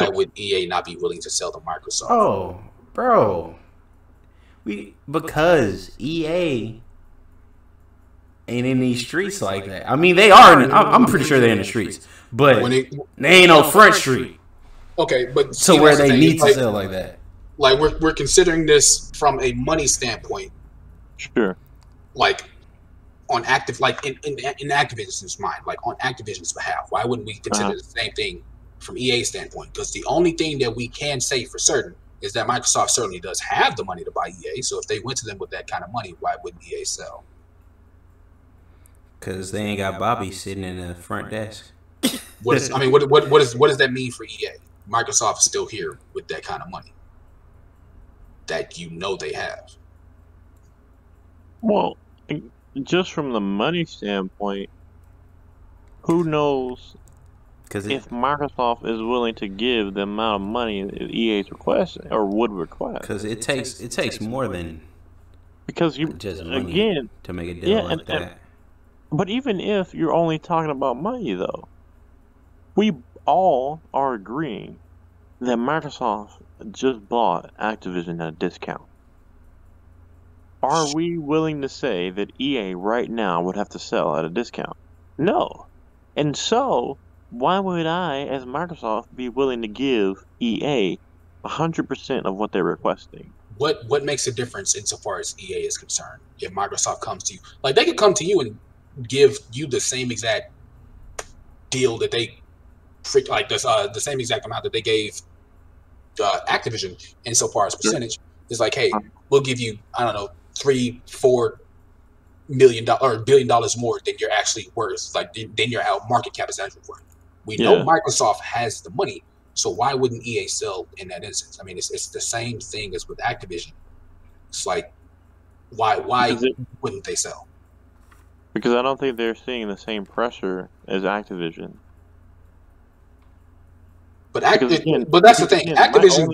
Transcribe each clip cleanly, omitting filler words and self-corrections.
why would EA not be willing to sell to Microsoft? Oh, bro, because EA ain't in these streets like that. I mean, they are. I'm pretty sure they're in the streets, but they ain't no front street. Okay, but So where they need to sell like that. Like we're considering this from a money standpoint. Sure. Like on active, like in Activision's mind, like on Activision's behalf, why wouldn't we consider the same thing from EA's standpoint? Because the only thing that we can say for certain is that Microsoft certainly does have the money to buy EA. So if they went to them with that kind of money, why wouldn't EA sell? Because they ain't got Bobby sitting in the front desk. What does that mean for EA? Microsoft is still here with that kind of money that they have. Well, just from the money standpoint, who knows if Microsoft is willing to give the amount of money that EA is requesting or would request? Because it takes more than just money to make a deal like that. But even if you're only talking about money, though, we all are agreeing that Microsoft just bought Activision at a discount. Are we willing to say that EA right now would have to sell at a discount? No. And so, why would I, as Microsoft, be willing to give EA 100% of what they're requesting? What makes a difference insofar as EA is concerned? If Microsoft comes to you, like they could come to you and give you the same exact deal that they the same exact amount that they gave Activision insofar as percentage. It's like, hey, we'll give you, I don't know, $3-4 million or $1 billion more than you're actually worth, like than your market cap is actually worth. We know Microsoft has the money, so why wouldn't EA sell in that instance? I mean, it's the same thing as with Activision. It's like, why wouldn't they sell? Because I don't think they're seeing the same pressure as Activision. But that's the thing. Activision.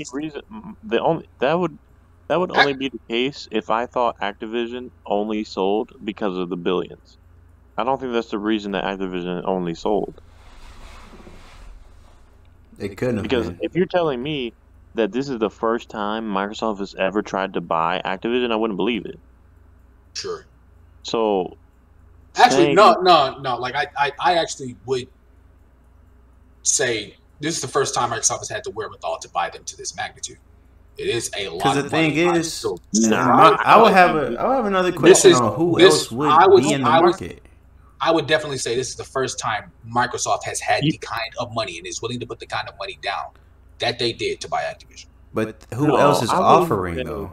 That would only be the case if I thought Activision only sold because of the billions. I don't think that's the reason that Activision only sold. It couldn't have because been. If you're telling me that this is the first time Microsoft has ever tried to buy Activision, I wouldn't believe it. Sure. So. Actually, no. Like I actually would say this is the first time Microsoft has had the wherewithal to buy them to this magnitude. It is a lot. Because the thing is, I would have another question on who else would be in the market. I would definitely say this is the first time Microsoft has had the kind of money and is willing to put the kind of money down that they did to buy Activision. But who else is offering though?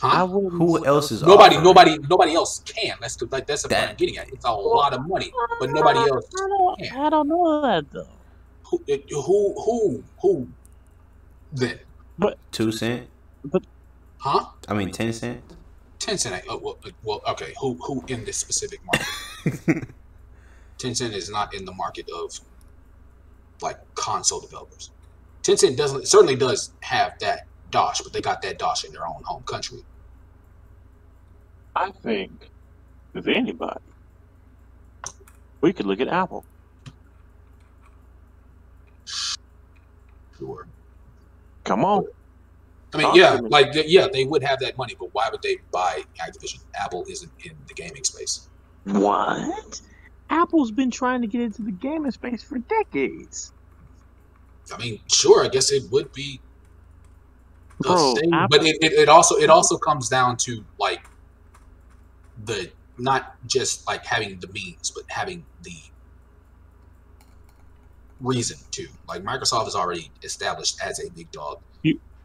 Huh? Who else is nobody? offering? Nobody else can. That's the point I'm getting at. It's a lot of money, but nobody else can. I don't know that though. Who? Then? But 2 cents. But huh? I mean 10 cents. 10 cent. Oh, well, okay. Who in this specific market? 10 cent is not in the market of like console developers. 10 cent certainly does have that dosh, but they got that dosh in their own home country. I think if anybody, we could look at Apple. Sure. Come on. I mean, they would have that money, but why would they buy Activision? Apple isn't in the gaming space. What? Apple's been trying to get into the gaming space for decades. I mean, sure, I guess it would be the same, Apple, but it also comes down to like the not just like having the means, but having the reason to. Like Microsoft is already established as a big dog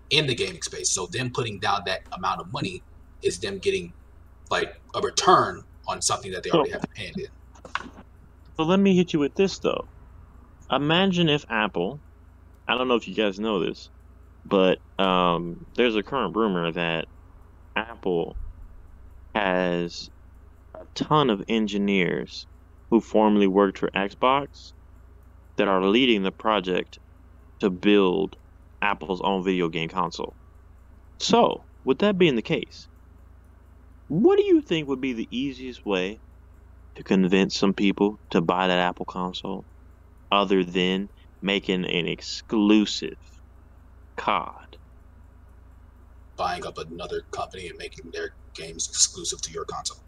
in the gaming space, so them putting down that amount of money is them getting like a return on something that they already have hand in. So let me hit you with this though. Imagine if Apple, I don't know if you guys know this, but there's a current rumor that Apple has a ton of engineers who formerly worked for Xbox that are leading the project to build Apple's own video game console. So, with that being the case, what do you think would be the easiest way to convince some people to buy that Apple console other than making an exclusive COD. Buying up another company and making their games exclusive to your console.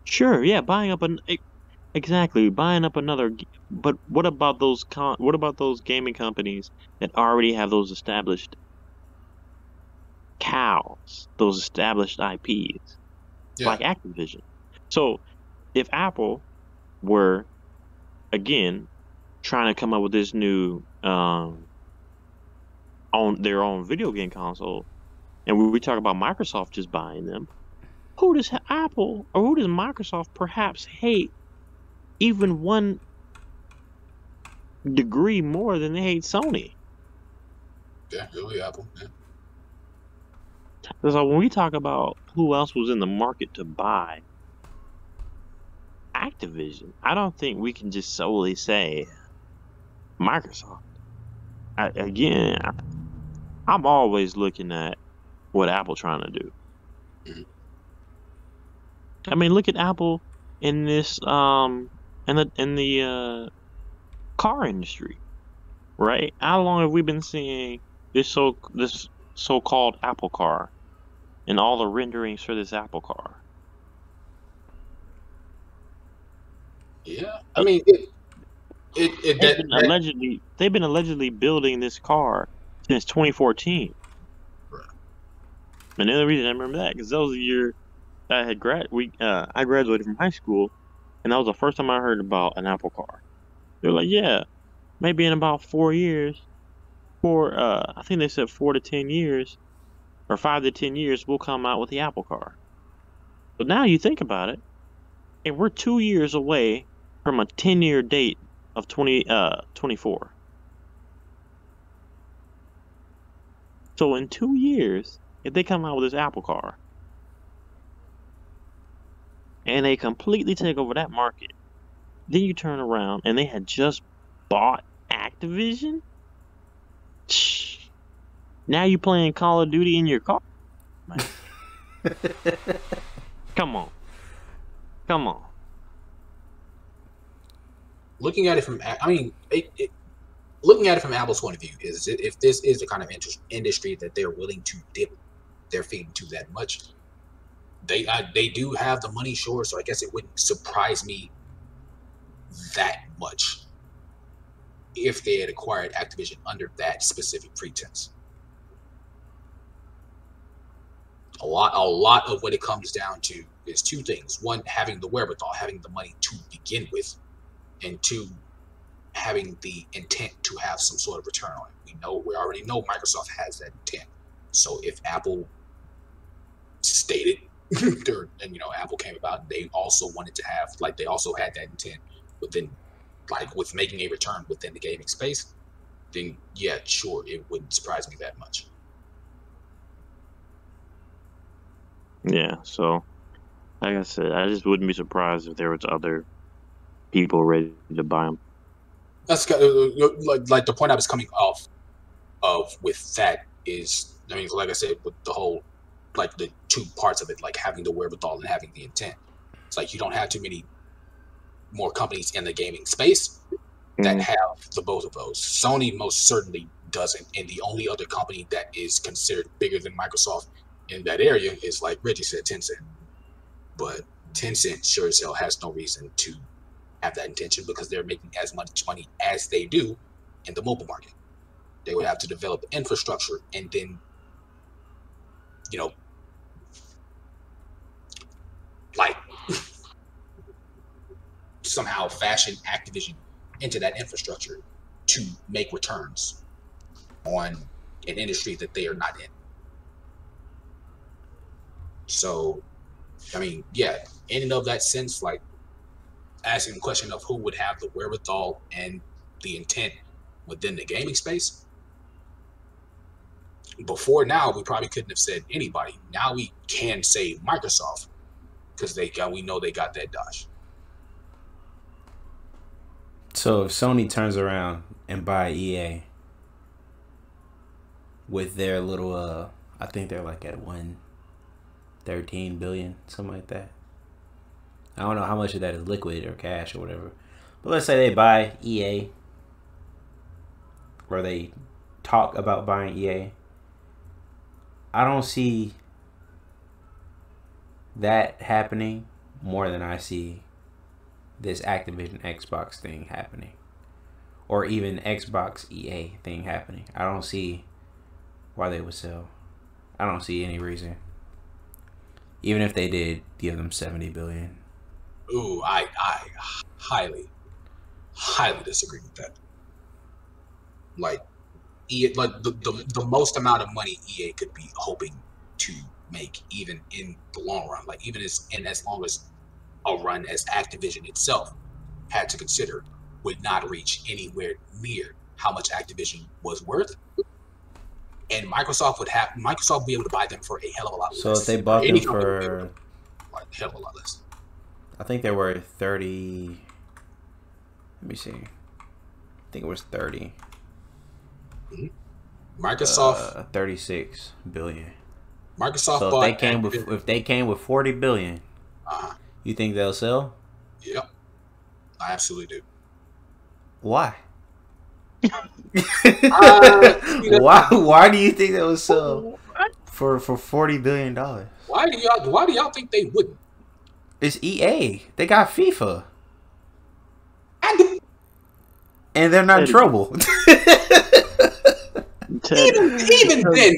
Sure, yeah, buying up another. But what about those gaming companies that already have those established cows, those established IPs, like Activision? So if Apple were again trying to come up with this new on their own video game console, and we talk about Microsoft just buying them, who does Apple or who does Microsoft perhaps hate even one degree more than they hate Sony? Yeah, really Apple. Yeah. So when we talk about who else was in the market to buy Activision, I don't think we can just solely say Microsoft. I'm always looking at what Apple trying to do. Mm-hmm. I mean, look at Apple in this in the car industry, right? How long have we been seeing this so-called Apple car and all the renderings for this Apple car? Yeah, I mean, they've been allegedly building this car since 2014. Right. And the only reason I remember that because that was the year I had I graduated from high school, and that was the first time I heard about an Apple car. They're like, yeah, maybe in about 4 years, I think they said 4 to 10 years, or 5 to 10 years, we'll come out with the Apple car. But now you think about it, and we're 2 years away from a 10-year date of 2024. So in 2 years, if they come out with this Apple car, and they completely take over that market, then you turn around and they had just bought Activision. Now you playing Call of Duty in your car. Come on. Looking at it from, looking at it from Apple's point of view, is if this is the kind of industry that they're willing to dip their feet into that much, they do have the money, sure. So I guess it wouldn't surprise me that much if they had acquired Activision under that specific pretense. A lot of what it comes down to is two things: one, having the wherewithal, having the money to begin with, and two, having the intent to have some sort of return on it. We already know Microsoft has that intent. So if Apple stated and Apple came about, they also wanted to have, like, they also had that intent within, like, with making a return within the gaming space, then yeah, sure, it wouldn't surprise me that much. Yeah, so like I said, I just wouldn't be surprised if there was other people ready to buy them. That's like the point I was coming off of with that is, I mean, like I said, with the whole, like, the two parts of it, like having the wherewithal and having the intent. It's like you don't have too many more companies in the gaming space that have the both of those. Sony most certainly doesn't, and the only other company that is considered bigger than Microsoft in that area is, like Reggie said, Tencent. But Tencent sure as hell has no reason to have that intention because they're making as much money as they do in the mobile market. They would have to develop infrastructure and then, like, somehow fashion Activision into that infrastructure to make returns on an industry that they are not in. So, I mean, yeah, in and of that sense, like, asking the question of who would have the wherewithal and the intent within the gaming space. Before now, we probably couldn't have said anybody. Now we can say Microsoft because we know they got that dosh. So if Sony turns around and buy EA with their little, I think they're like at 113 billion, something like that. I don't know how much of that is liquid or cash or whatever. But let's say they buy EA where they talk about buying EA. I don't see that happening more than I see this Activision Xbox thing happening, or even Xbox EA thing happening. I don't see why they would sell. I don't see any reason. Even if they did give them $70 billion. Ooh, I highly disagree with that. Like, EA, like the most amount of money EA could be hoping to make, even in the long run, like even as long as a run as Activision itself had to consider, would not reach anywhere near how much Activision was worth. And Microsoft would be able to buy them for a hell of a lot less. So if they bought them for a hell of a lot less. I think they were 30. Let me see. I think it was 30. Mm-hmm. Microsoft 36 billion. Microsoft so bought if they came with 40 billion, you think they'll sell? Yep. I absolutely do. Why? Why do you think they would sell for $40 billion? Why do y'all think they wouldn't? It's EA. They got FIFA. And they're not in trouble. Even then,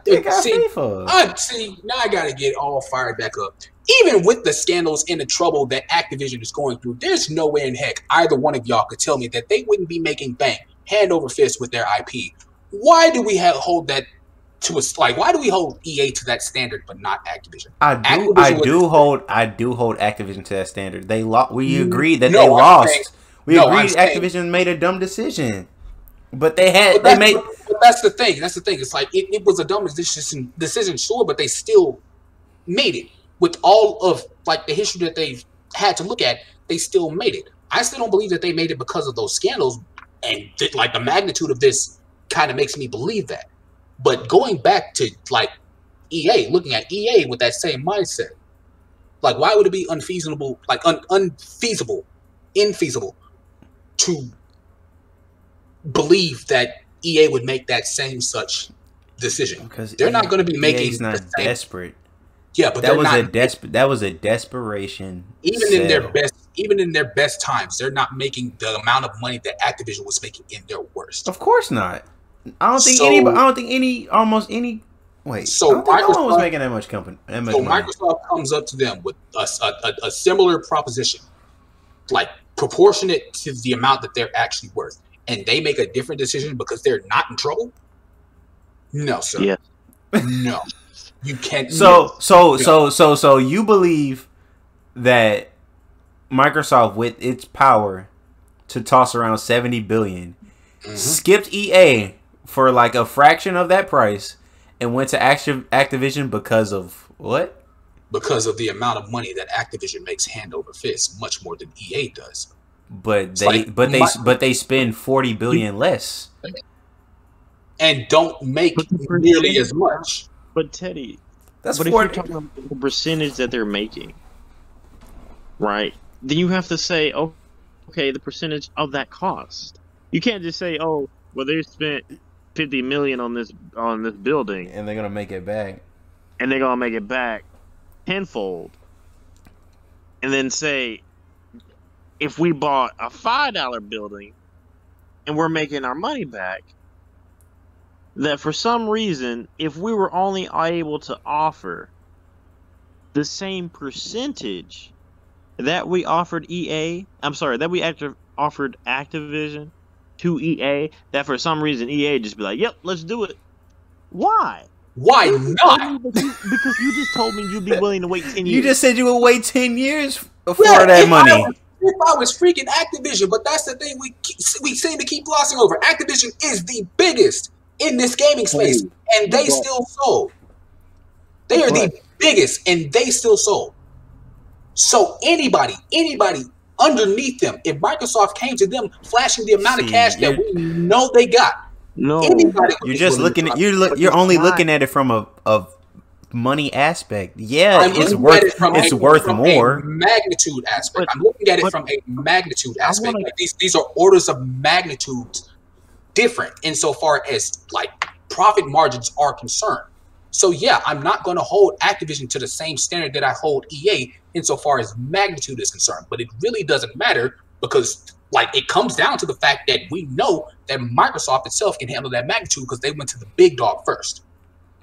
FIFA. See, now I gotta get all fired back up. Even with the scandals and the trouble that Activision is going through, there's no way in heck either one of y'all could tell me that they wouldn't be making bank hand over fist with their IP. Why do we hold that to us? Like, why do we hold EA to that standard but not Activision? I do hold Activision to that standard. We agreed that they lost. Activision made a dumb decision. But But that's the thing. It's like it was a dumb decision, sure, but they still made it. With all of like the history that they've had to look at, they still made it. I still don't believe that they made it because of those scandals, and like the magnitude of this kind of makes me believe that. But going back to like EA, looking at EA with that same mindset, like why would it be infeasible to believe that EA would make that same such decision? Because they're not going to be making. EA's not desperate. Yeah, but that was a desperation. Even in their best times, they're not making the amount of money that Activision was making in their worst. Of course not. I don't think almost any. Wait, so Microsoft was making that much money. Microsoft comes up to them with a similar proposition, like proportionate to the amount that they're actually worth, and they make a different decision because they're not in trouble. No, sir. Yeah. No. You can't. So you believe that Microsoft, with its power to toss around $70 billion, skipped EA for like a fraction of that price and went to Activision because of what? Because of the amount of money that Activision makes hand over fist, much more than EA does. But they spend $40 billion less and don't make nearly as much. But Teddy, if you're talking about the percentage that they're making, right? Then you have to say, oh, okay, the percentage of that cost. You can't just say, oh, well, they spent $50 million on this building, and they're gonna make it back, tenfold, and then say, if we bought a $5 building, and we're making our money back. That for some reason, if we were only able to offer the same percentage that we offered offered Activision to EA, that for some reason EA just be like, yep, let's do it. Why? Why not? Because you just told me you'd be willing to wait 10 years. You just said you would wait 10 years for that money. If I was freaking Activision, but that's the thing we seem to keep glossing over. Activision is the biggest in this gaming space, and they still sold. They are the biggest, and they still sold. So anybody underneath them, if Microsoft came to them flashing the amount of cash that we know they got, you're just looking at you're only looking at it from a money aspect. Yeah, it's worth more. A magnitude aspect. I'm looking at it from a magnitude aspect. Like these are orders of magnitude different insofar as like profit margins are concerned. So yeah, I'm not going to hold Activision to the same standard that I hold EA insofar as magnitude is concerned. But it really doesn't matter because like it comes down to the fact that we know that Microsoft itself can handle that magnitude because they went to the big dog first.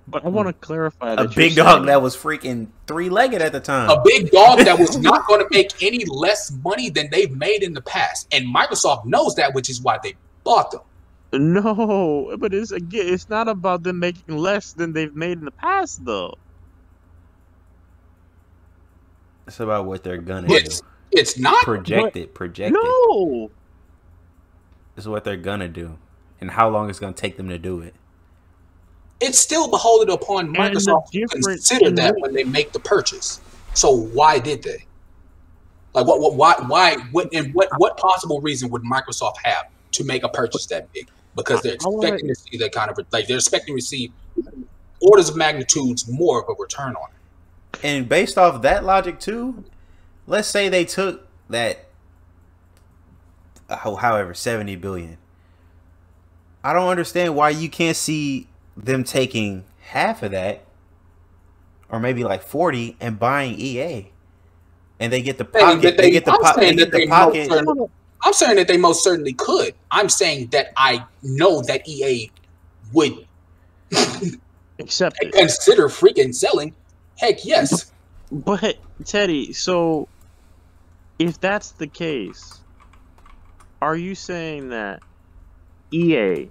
But I want to clarify that a big dog that was freaking 3-legged at the time. A big dog that was not going to make any less money than they've made in the past. And Microsoft knows that, which is why they bought them. No, but it's not about them making less than they've made in the past, though. It's about what they're gonna do. It's not projected. No, it's what they're gonna do, and how long it's gonna take them to do it. It's still beholden upon Microsoft to consider that when they make the purchase. So why did they? Like what possible reason would Microsoft have to make a purchase that big? Because they're expecting to see that kind of like they're expecting to receive orders of magnitudes more of a return on it. And based off that logic too, let's say they took that however 70 billion. I don't understand why you can't see them taking half of that or maybe like 40 and buying EA. And they get the pocket. I'm saying that they most certainly could. I'm saying that I know that EA would accept it. Consider freaking selling. Heck yes. But Teddy, so if that's the case, are you saying that EA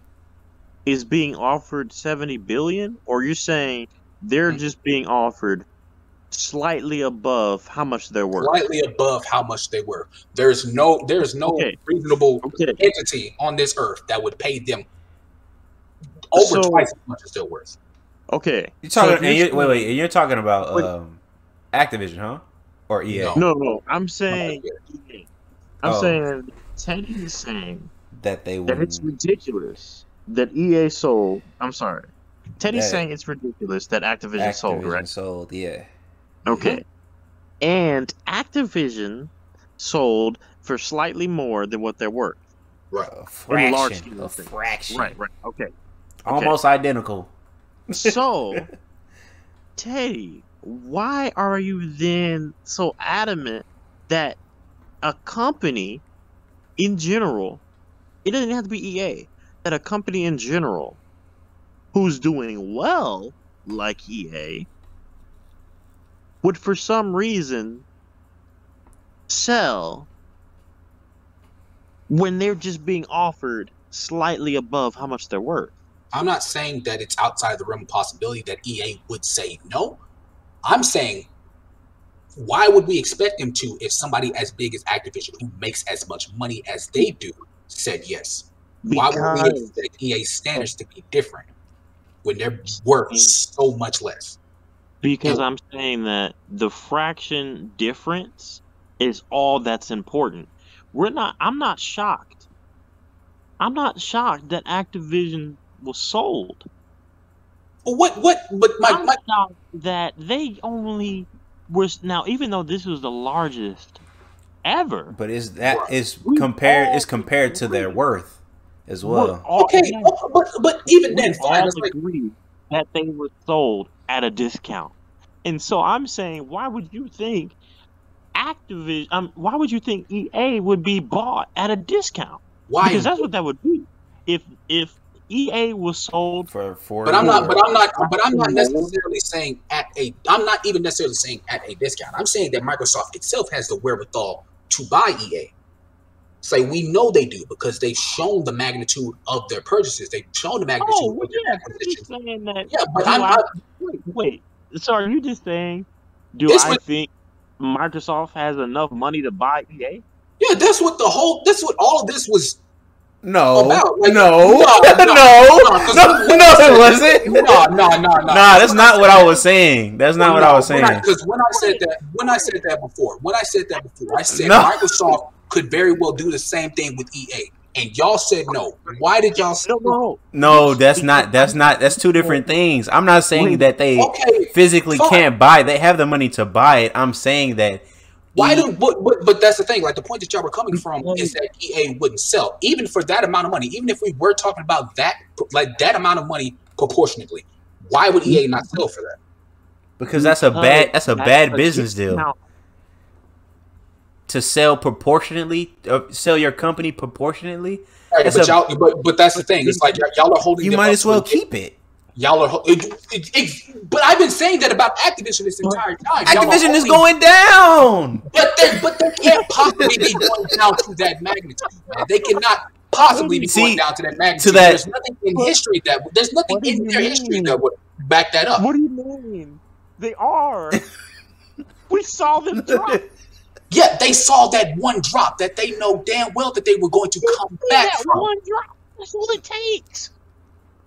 is being offered 70 billion, or you're saying they're just being offered slightly above how much they're worth? Slightly above how much they were. There's no reasonable entity on this earth that would pay them over twice as much as they're worth. Okay. You're talking, wait, you're talking about Activision, huh? Or EA? No. I'm saying saying Teddy is saying that it's ridiculous that EA sold. I'm sorry. Teddy's saying it's ridiculous that Activision sold, right? Sold, yeah. Okay. And Activision sold for slightly more than what they're worth. Right. A fraction. Right. Okay. Almost identical. So, Teddy, why are you then so adamant that a company in general, it doesn't have to be EA, that a company in general who's doing well like EA would for some reason sell when they're just being offered slightly above how much they're worth? I'm not saying that it's outside the realm of possibility that EA would say no. I'm saying, why would we expect them to if somebody as big as Activision, who makes as much money as they do, said yes? Why would we expect EA's standards to be different when they're worth so much less? Because I'm saying that the fraction difference is all that's important. I'm not shocked. I'm not shocked that Activision was sold. But I'm shocked that they only was now, even though this was the largest ever. But is compared to their worth as well. But even then, all agree that they were sold at a discount. And so I'm saying, why would you think Activision? Why would you think EA would be bought at a discount? Why? Because that's what that would be. If EA was sold for but I'm not necessarily saying I'm not even necessarily saying at a discount. I'm saying that Microsoft itself has the wherewithal to buy EA. Say we know they do because they've shown the magnitude of their purchases. They've shown the magnitude of their acquisitions. Wait. So are you just saying, I think Microsoft has enough money to buy EA? Yeah, that's what all of this was. No, about. Like, no, it wasn't. No. That's not what I was saying. That's not what I was saying. Because when I said that before, I said Microsoft could very well do the same thing with EA, and y'all said no. Why did y'all say no? No, that's two different things. I'm not saying that they physically can't buy. They have the money to buy it. I'm saying that Why do but that's the thing. Like the point that y'all were coming from is that EA wouldn't sell even for that amount of money. Even if we were talking about that amount of money proportionately, why would EA not sell for that? Because that's a bad business deal. To sell proportionately, sell your company proportionately. Right, but that's the thing. It's like y'all are holding. You might as well keep it. Y'all are. But I've been saying that about Activision this entire time. Activision is going down. But they can't possibly be going down to that magnitude, man. They cannot possibly be going down to that magnitude. There's nothing in history there's nothing in their history that would back that up. What do you mean? They are. We saw them drop. Yeah, they saw that one drop that they know damn well that they were going to come back from. One drop. That's all it takes.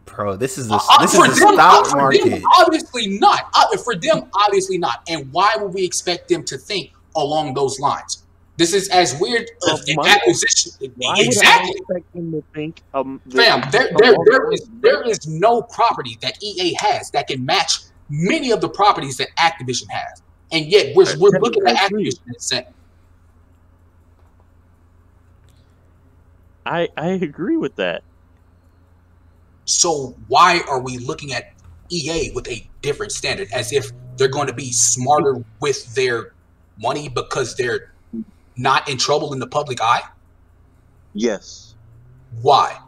Bro, this is the stock market. Obviously not. For them, obviously not. And why would we expect them to think along those lines? This is as weird as an acquisition. Exactly. Expect them to think, Fam, there is no property that EA has that can match many of the properties that Activision has. And yet we're looking at Activision and saying, I agree with that. So why are we looking at EA with a different standard, as if they're going to be smarter with their money because they're not in trouble in the public eye? Yes. Why?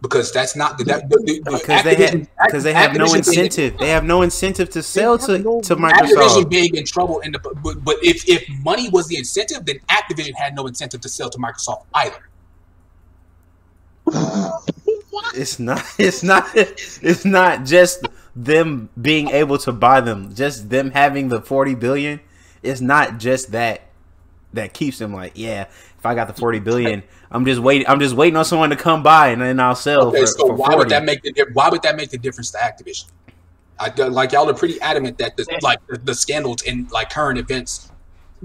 Because that's not because they have no incentive. They have no incentive to sell to Microsoft. Activision being in trouble but if money was the incentive, then Activision had no incentive to sell to Microsoft either. It's not just them being able to buy them, just them having the 40 billion. It's not just that keeps them like, yeah, if I got the 40 billion, I'm just waiting on someone to come by and then I'll sell. Okay, so why would that make the difference to Activision? Like y'all are pretty adamant that the scandals and like current events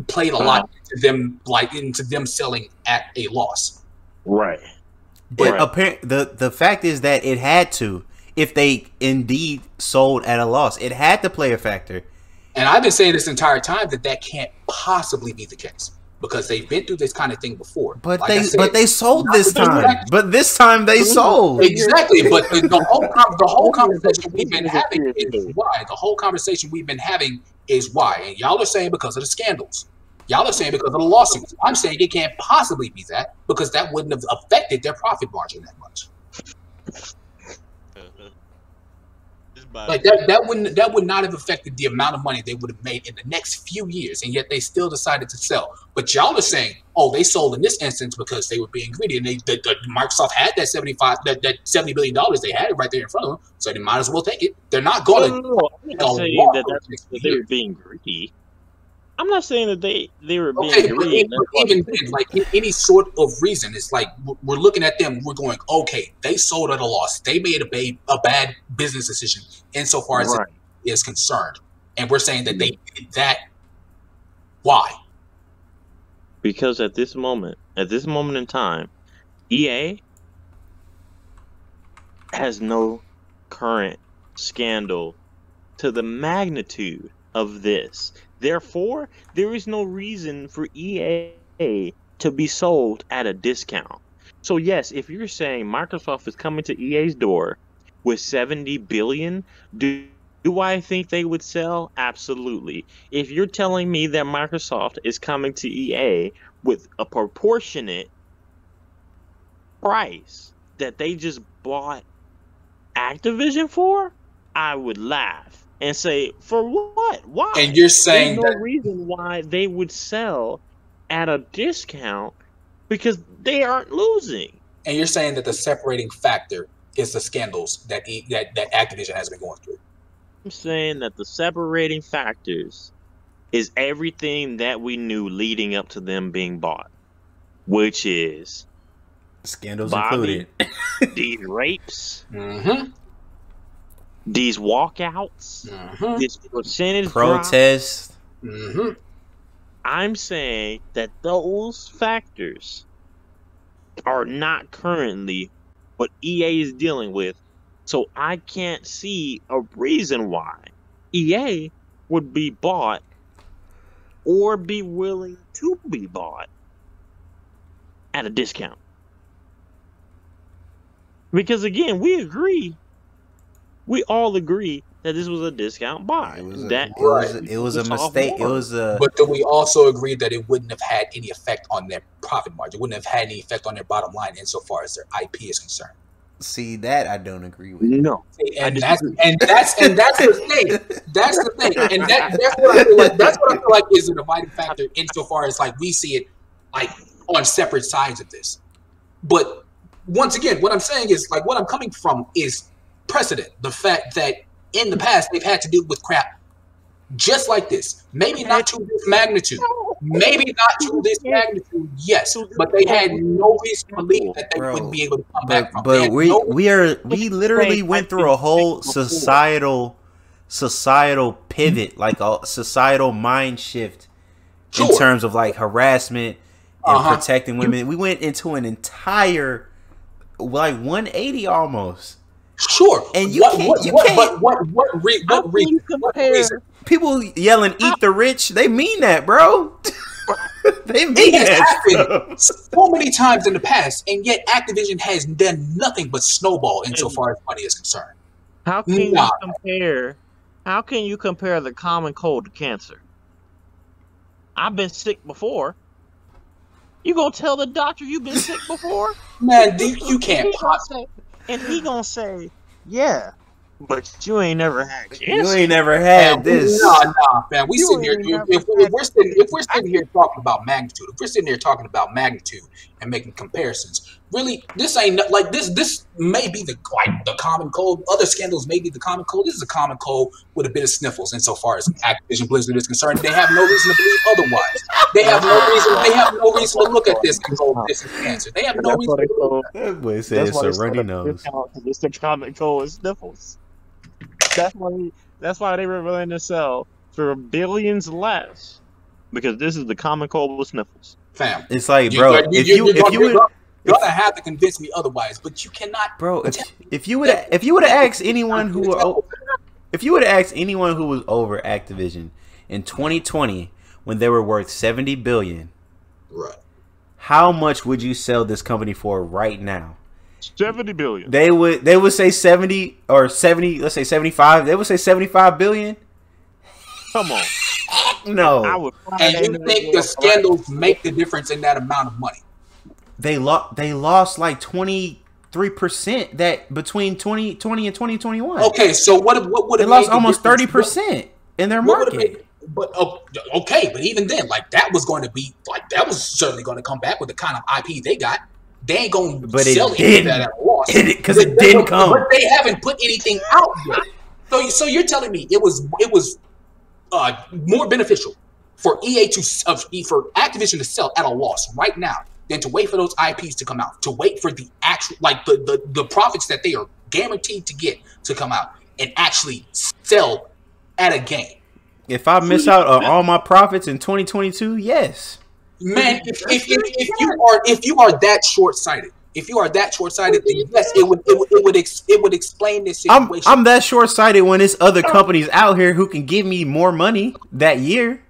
played a lot into them selling at a loss. Right. But the fact is that it had to, if they indeed sold at a loss, it had to play a factor. And I've been saying this entire time that can't possibly be the case because they've been through this kind of thing before. But they sold this time. But this time they sold. Exactly. But the whole conversation we've been having is why. The whole conversation we've been having is why. And y'all are saying because of the scandals. Y'all are saying because of the lawsuits. I'm saying it can't possibly be that because that wouldn't have affected their profit margin that much. Like that would not have affected the amount of money they would have made in the next few years, and yet they still decided to sell. But y'all are saying, oh, they sold in this instance because they were being greedy, and Microsoft had that $70 billion. They had it right there in front of them, so they might as well take it. They're not going to. I'm not saying that they were being greedy. I'm not saying that they were being greedy. But even then, like any sort of reason, it's like we're looking at them. We're going, okay, they sold at a loss. They made a bad business decision insofar as it is concerned, and we're saying that they did that. Why? Because at this moment in time, EA has no current scandal to the magnitude of this. Therefore, there is no reason for EA to be sold at a discount. So yes, if you're saying Microsoft is coming to EA's door with 70 billion, do I think they would sell? Absolutely. If you're telling me that Microsoft is coming to EA with a proportionate price that they just bought Activision for, I would laugh and say, for what? Why? And you're saying there's no reason why they would sell at a discount because they aren't losing. And you're saying that the separating factor is the scandals that Activision has been going through. I'm saying that the separating factors is everything that we knew leading up to them being bought, which is scandals included, these rapes, these walkouts, this percentage protests. I'm saying that those factors are not currently what EA is dealing with, so I can't see a reason why EA would be bought or be willing to be bought at a discount. Because again, we all agree that this was a discount buy. It was a mistake. It was a. But do we also agree that it wouldn't have had any effect on their profit margin? It wouldn't have had any effect on their bottom line insofar as their IP is concerned. See, that I don't agree with. No, and that's the thing. That's the thing, and that's what I feel like. That's what I feel like is a dividing factor insofar as like we see it like on separate sides of this. But once again, what I'm saying is like what I'm coming from is precedent. The fact that in the past they've had to deal with crap just like this. Maybe not to this magnitude. Maybe not to this magnitude, yes, but they had no reason to believe that they wouldn't be able to come back from. But we literally went through a whole societal pivot, like a societal mind shift in terms of like harassment and protecting women. We went into an entire like 180 almost. Sure, and you can't. What reason? People yelling "Eat the rich," they mean that, bro. They mean it has that happened so many times in the past, and yet Activision has done nothing but snowball insofar as money is concerned. How can you compare? How can you compare the common cold to cancer? I've been sick before. You gonna tell the doctor you've been sick before? Man, you can't possibly. And he gonna say, yeah, but you ain't never had cancer. You ain't never had this. Nah, man. We sitting here. If we're sitting here talking about magnitude, if we're sitting here talking about magnitude and making comparisons, really, this ain't like this. This may be the common cold. Other scandals may be the common cold. This is a common cold with a bit of sniffles. Insofar as Activision Blizzard is concerned, they have no reason to believe otherwise. They have no reason. They have no reason to look at this and go, "This is cancer." They have no reason. That boy said it's a runny nose. It's the common cold with sniffles. That's why they were willing to sell for billions less, because this is the common cold with sniffles. Fam, it's like, bro, you're gonna have to convince me otherwise, but you cannot, bro. If you would have asked anyone who was over Activision in 2020 when they were worth $70 billion, right? How much would you sell this company for right now? 70 billion. They would say 70 or 70. Let's say 75. They would say 75 billion. Come on, no. And you think the scandals make the difference in that amount of money? They lost like 23% that between 2020 and 2021. Okay, so what would they lost almost 30% in their market? But okay, but even then, like that was certainly going to come back with the kind of IP they got. They ain't going to sell any of that at a loss. Because it didn't come. But they haven't put anything out yet. So you're telling me it was more beneficial for EA for Activision to sell at a loss right now than to wait for those IPs to come out, to wait for the actual the profits that they are guaranteed to get to come out and actually sell at a gain. If I miss out on all my profits in 2022, yes. Man, if you are that short-sighted, then yes, it would explain this situation. I'm that short-sighted when there's other companies out here who can give me more money that year.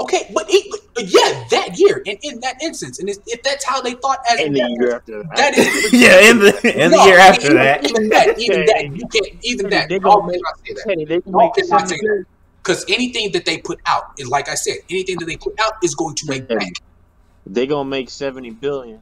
Okay, but that year, in that instance, and if that's how they thought as in the year after that, that is in the year after that, even that, you can't even that. Y'all cannot say that. Because anything that they put out is, like I said, anything that they put out is going to make bank. They're gonna make 70 billion.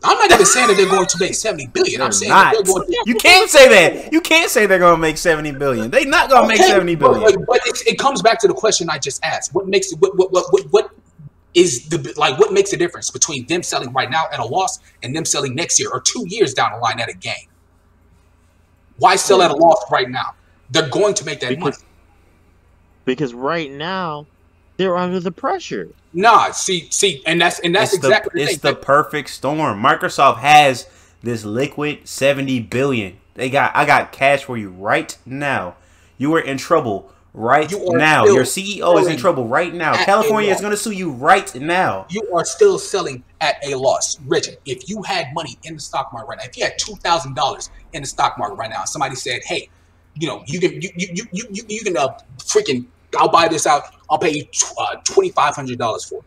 I'm not even saying that they're going to make 70 billion. I'm saying that they're going to... You can't say that. You can't say they're going to make 70 billion. They're not going to make 70 billion. But it comes back to the question I just asked. What makes it? What is the what makes the difference between them selling right now at a loss and them selling next year or 2 years down the line at a gain? Why sell at a loss right now? They're going to make that money. Because right now they're under the pressure. Nah, see, and that's exactly it's the perfect storm. Microsoft has this liquid 70 billion. I got cash for you right now. You are in trouble right now. Your CEO is in trouble right now. California is going to sue you right now. You are still selling at a loss. Richard, if you had money in the stock market right now, if you had $2,000 in the stock market right now, somebody said, "Hey, you can freaking I'll buy this out. I'll pay you $2,500 for it.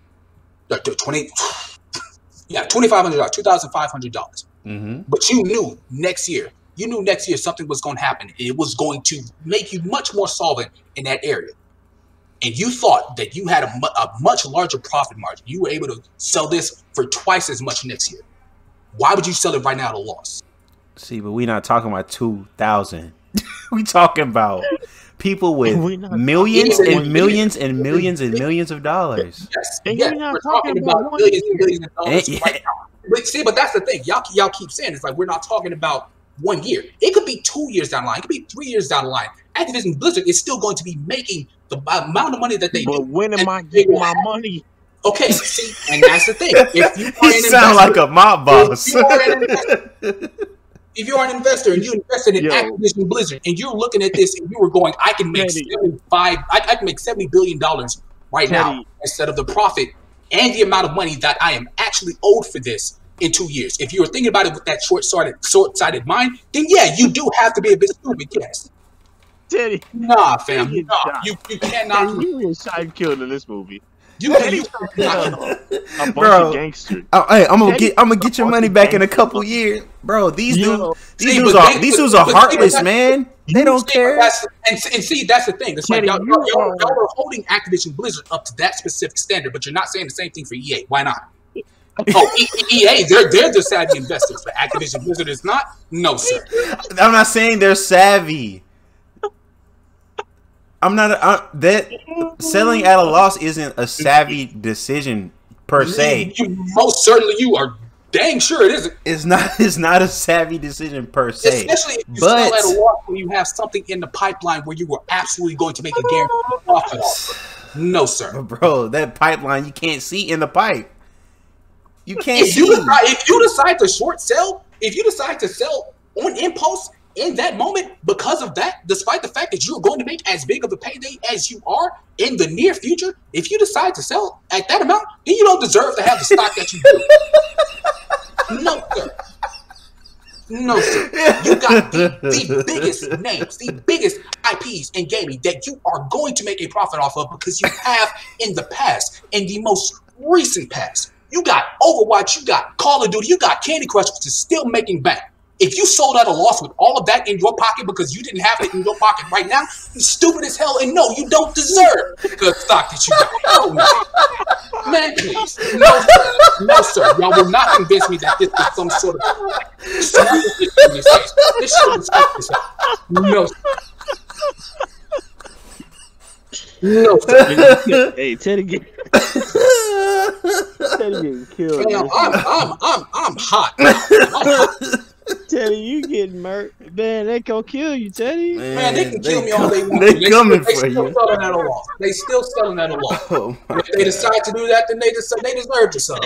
$2,500, $2,500. But you knew next year something was going to happen. It was going to make you much more solvent in that area. And you thought that you had a much larger profit margin. You were able to sell this for twice as much next year. Why would you sell it right now at a loss? See, but we're not talking about 2,000. We talking about people with millions and millions and millions and millions of dollars. Yes, we're talking about millions and millions of dollars right now. But that's the thing. Y'all keep saying it's like we're not talking about 1 year. It could be 2 years down the line. It could be 3 years down the line. Activision Blizzard is still going to be making the amount of money that they do. But when am I getting my money? Okay, see, and that's the thing. If you sound like a mob boss. If you're an investor and you invested in Activision Blizzard and you're looking at this and you were going, I can make $70 billion right now instead of the profit and the amount of money that I am actually owed for this in 2 years. If you were thinking about it with that short-sighted mind, then yeah, you do have to be a bit stupid, yes. Teddy. Nah, fam. Nah, you cannot. You get shot killed in this movie. You a bunch of gangsters. Hey, I'm gonna get your money back in a couple years, bro. These dudes are heartless, man. They don't care. And see, that's the thing. It's like y'all are holding Activision Blizzard up to that specific standard, but you're not saying the same thing for EA. Why not? EA, they're the savvy investors, but Activision Blizzard is not. No, sir. I'm not saying they're savvy. I'm not that selling at a loss isn't a savvy decision per se. Most certainly, you are dang sure it isn't. It's not a savvy decision per se. Especially if you sell at a loss when you have something in the pipeline where you were absolutely going to make a guaranteed profit off. No, sir. Bro, that pipeline you can't see in the pipe. You can't see. If you decide to short sell, if you decide to sell on impulse, in that moment, because of that, despite the fact that you're going to make as big of a payday as you are in the near future, if you decide to sell at that amount, then you don't deserve to have the stock that you do. No, sir. No, sir. You got the biggest names, the biggest IPs in gaming that you are going to make a profit off of because you have in the past, in the most recent past. You got Overwatch, you got Call of Duty, you got Candy Crush, which is still making bank. If you sold at a loss with all of that in your pocket because you didn't have it in your pocket right now, you're stupid as hell, and no, you don't deserve the stock that you got. Hell no. Man, please. No, sir. No, sir. Y'all will not convince me that this is some sort of... This shit is no, sir. No, sir. Hey, Teddy getting killed. Damn, I'm hot. I'm hot. Teddy, you getting murked. Man, they gonna kill you, Teddy. Man, they can kill me all they want. They coming for you. They still selling at a loss. If they decide to do that, then they deserve to sell.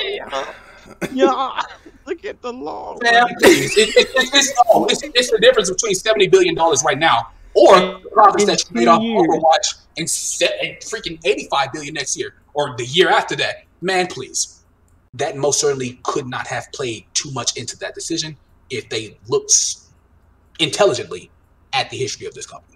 Yeah, look at the law. Man, please. It's the difference between $70 billion right now or the profits that you made off Overwatch and freaking $85 billion next year or the year after that. Man, please. That most certainly could not have played too much into that decision if they looked intelligently at the history of this company.